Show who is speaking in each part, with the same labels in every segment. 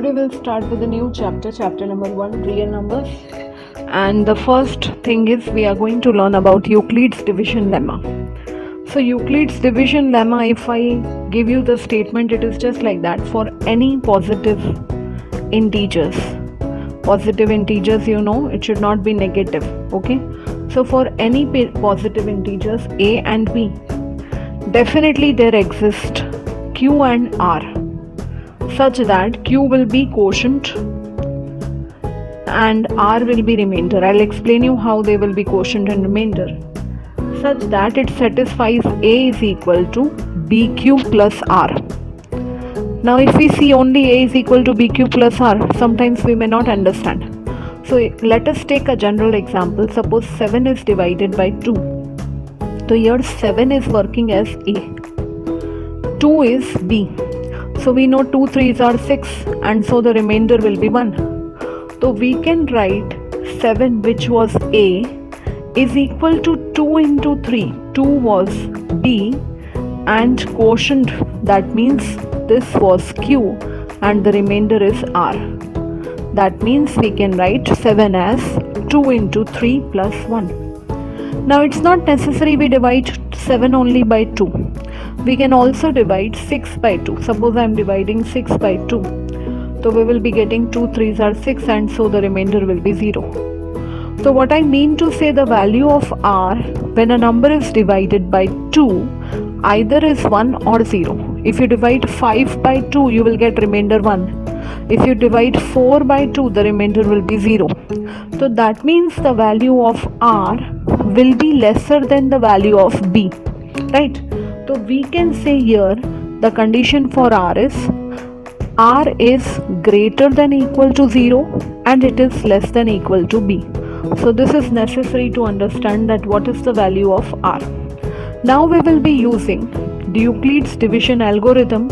Speaker 1: Today we'll start with a new chapter, chapter number 1, real numbers. And the first thing is we are going to learn about Euclid's division lemma. So Euclid's division lemma, if I give you the statement, it is just like that. For any positive integers, you know, it should not be negative. Okay, so for any positive integers a and b, definitely there exist q and r, such that q will be quotient and r will be remainder. I'll explain you how they will be quotient and remainder, such that it satisfies a is equal to bq plus r. Now if we see only a is equal to bq plus r, sometimes we may not understand. So let us take a general example. Suppose 7 is divided by 2. So here 7 is working as a, 2 is b. So we know 2 3s are 6, and so the remainder will be 1. So we can write 7, which was a, is equal to 2 into 3. 2 was b and quotient, that means this was q, and the remainder is r. That means we can write 7 as 2 into 3 plus 1. Now it's not necessary we divide 7 only by 2. We can also divide 6 by 2. Suppose I am dividing 6 by 2. So we will be getting 2 3s are 6, and so the remainder will be 0. So what I mean to say, the value of r when a number is divided by 2 either is 1 or 0. If you divide 5 by 2, you will get remainder 1. If you divide 4 by 2, the remainder will be 0. So that means the value of r will be lesser than the value of b, right? So we can say here the condition for r is greater than equal to 0 and it is less than equal to b. So this is necessary to understand that what is the value of r. Now we will be using the Euclid's division algorithm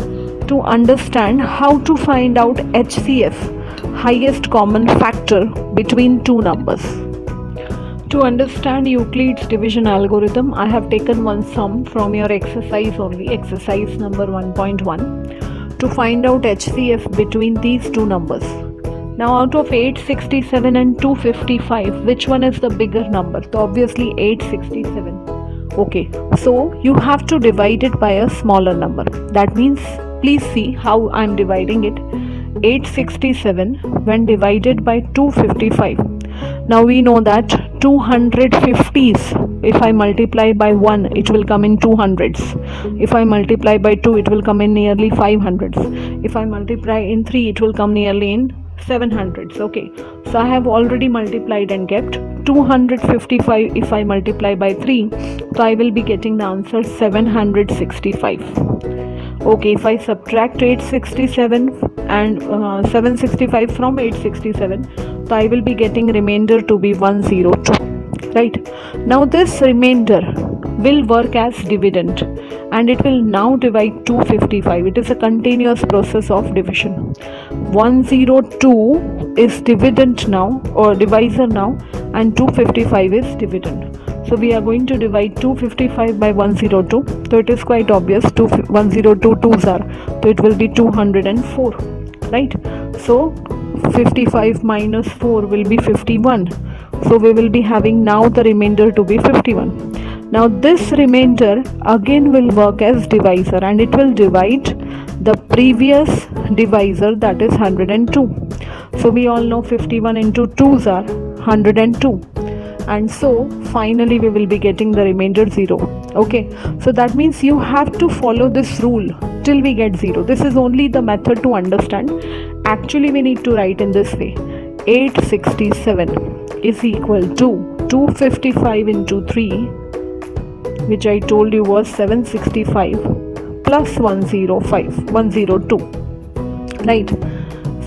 Speaker 1: to understand how to find out HCF, highest common factor between two numbers. To understand Euclid's division algorithm, I have taken one sum from your exercise only, exercise number 1.1, to find out HCF between these two numbers. Now out of 867 and 255, which one is the bigger number? So obviously 867. Okay, so you have to divide it by a smaller number. That means, please see how I am dividing it. 867 when divided by 255. Now we know that 250s, if I multiply by 1, it will come in 200s. If I multiply by 2, it will come in nearly 500s. If I multiply in 3, it will come nearly in 700s. Okay, so I have already multiplied and kept 255. If I multiply by 3, so I will be getting the answer 765. Okay, if I subtract 867 and 765 from 867, so I will be getting remainder to be 102, right? Now this remainder will work as dividend, and it will now divide 255. It is a continuous process of division. 102 is dividend now, or divisor now, and 255 is dividend. So we are going to divide 255 by 102. So it is quite obvious, 102 twos are, so it will be 204, right? So 55 minus 4 will be 51. So we will be having now the remainder to be 51. Now this remainder again will work as divisor, and it will divide the previous divisor, that is 102. So we all know 51 into 2s are 102. And so finally we will be getting the remainder 0. Okay, so that means you have to follow this rule till we get 0. This is only the method to understand. Actually we need to write in this way. 867 is equal to 255 into 3, which I told you was 765, plus 102, right?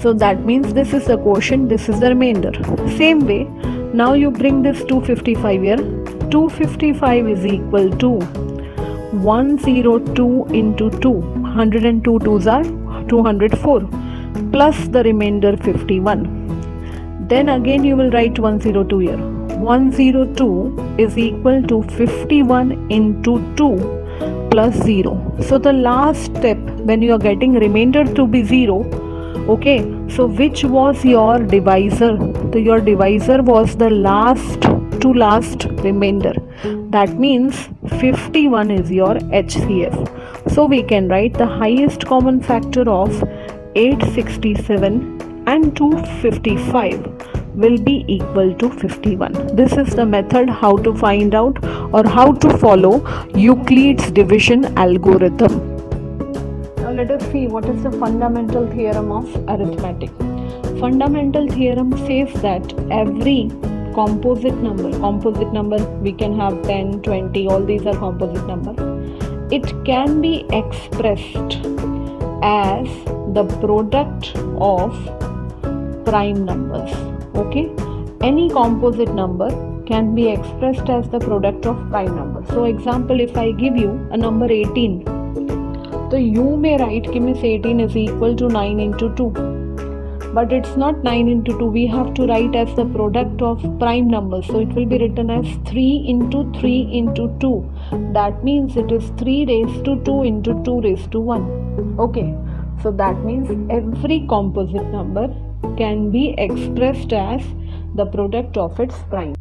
Speaker 1: So that means this is the quotient, this is the remainder. Same way, now you bring this 255 here. 255 is equal to 102 into 2. 102 twos are 204, plus the remainder 51. Then again you will write 102 here. 102 is equal to 51 into 2 plus 0. So the last step, when you are getting remainder to be 0, Okay, so which was your divisor? So your divisor was the last remainder. That means 51 is your HCF. So we can write the highest common factor of 867 and 255 will be equal to 51. This is the method how to find out or how to follow Euclid's division algorithm. Now let us see what is the fundamental theorem of arithmetic. Fundamental theorem says that every composite number we can have 10, 20, all these are composite number. It can be expressed as the product of prime numbers. Okay, any composite number can be expressed as the product of prime numbers. So example, if I give you a number 18, so you may write Miss 18 is equal to 9 into 2. But it's not 9 into 2. We have to write as the product of prime numbers. So it will be written as 3 into 3 into 2. That means it is 3 raised to 2 into 2 raised to 1. Okay. So that means every composite number can be expressed as the product of its prime.